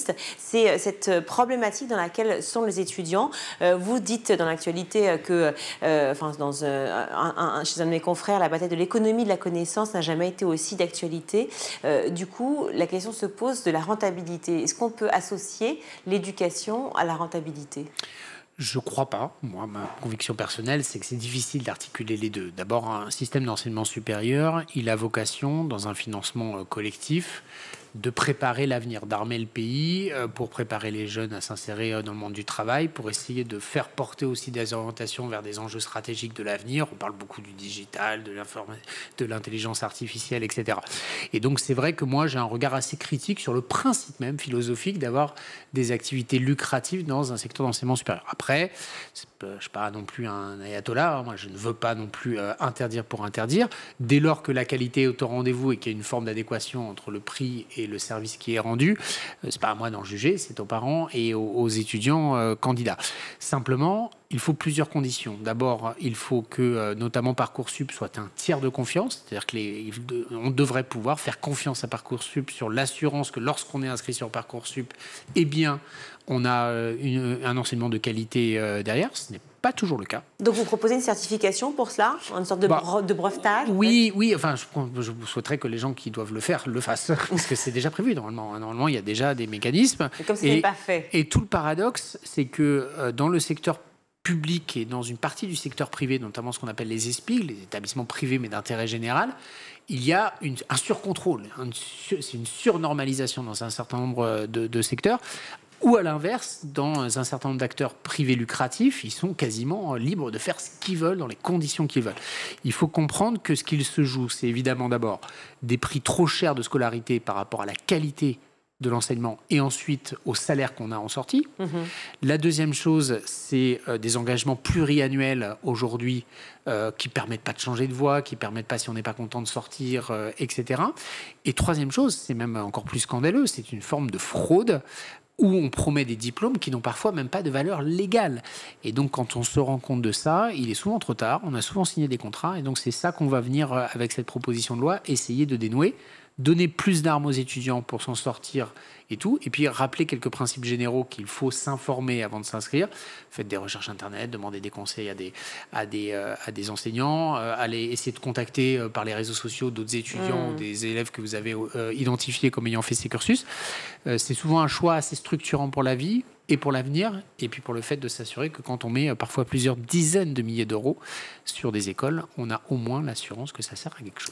économistes, c'est cette problématique dans laquelle sont les étudiants. Vous dites dans l'actualité que, chez un de mes confrères, la bataille de l'économie de la connaissance n'a jamais été aussi d'actualité. Du coup, la question se pose de la rentabilité. Est-ce qu'on peut associer l'éducation à la rentabilité ? Je ne crois pas. Moi, ma conviction personnelle, c'est que c'est difficile d'articuler les deux. D'abord, un système d'enseignement supérieur, il a vocation, dans un financement collectif, de préparer l'avenir, d'armer le pays pour préparer les jeunes à s'insérer dans le monde du travail, pour essayer de faire porter aussi des orientations vers des enjeux stratégiques de l'avenir. On parle beaucoup du digital, de l'intelligence artificielle, etc. Et donc, c'est vrai que moi, j'ai un regard assez critique sur le principe même philosophique d'avoir des activités lucratives dans un secteur d'enseignement supérieur. Après, je ne suis pas non plus un ayatollah. Moi, je ne veux pas non plus interdire pour interdire. Dès lors que la qualité est au rendez-vous et qu'il y a une forme d'adéquation entre le prix et le service qui est rendu, c'est pas à moi d'en juger, c'est aux parents et aux étudiants candidats. Simplement, il faut plusieurs conditions. D'abord, il faut que, notamment Parcoursup, soit un tiers de confiance, c'est-à-dire qu'on devrait pouvoir faire confiance à Parcoursup sur l'assurance que lorsqu'on est inscrit sur Parcoursup, eh bien, on a un enseignement de qualité derrière. Ce n'est pas toujours le cas. Donc vous proposez une certification pour cela, une sorte de brevetage? Oui, enfin, je souhaiterais que les gens qui doivent le faire le fassent, parce que c'est déjà prévu normalement. Normalement, il y a déjà des mécanismes. Et comme ce n'est pas fait. Et tout le paradoxe, c'est que dans le secteur public et dans une partie du secteur privé, notamment ce qu'on appelle les ESPIG, les établissements privés mais d'intérêt général, il y a un surcontrôle, c'est une surnormalisation dans un certain nombre de secteurs. Ou à l'inverse, dans un certain nombre d'acteurs privés lucratifs, ils sont quasiment libres de faire ce qu'ils veulent dans les conditions qu'ils veulent. Il faut comprendre que ce qu'il se joue, c'est évidemment d'abord des prix trop chers de scolarité par rapport à la qualité de l'enseignement et ensuite au salaire qu'on a en sortie. La deuxième chose, c'est des engagements pluriannuels aujourd'hui qui ne permettent pas de changer de voie, qui ne permettent pas, si on n'est pas content de sortir, etc. Et troisième chose, c'est même encore plus scandaleux, c'est une forme de fraude où on promet des diplômes qui n'ont parfois même pas de valeur légale. Et donc, quand on se rend compte de ça, il est souvent trop tard. On a souvent signé des contrats. Et donc, c'est ça qu'on va venir, avec cette proposition de loi, essayer de dénouer. Donner plus d'armes aux étudiants pour s'en sortir et tout. Et puis, rappeler quelques principes généraux qu'il faut s'informer avant de s'inscrire. Faites des recherches Internet, demandez des conseils à des enseignants, allez essayer de contacter par les réseaux sociaux d'autres étudiants ou des élèves que vous avez identifiés comme ayant fait ces cursus. C'est souvent un choix assez structurant pour la vie et pour l'avenir, et puis pour le fait de s'assurer que quand on met parfois plusieurs dizaines de milliers d'euros sur des écoles, on a au moins l'assurance que ça sert à quelque chose.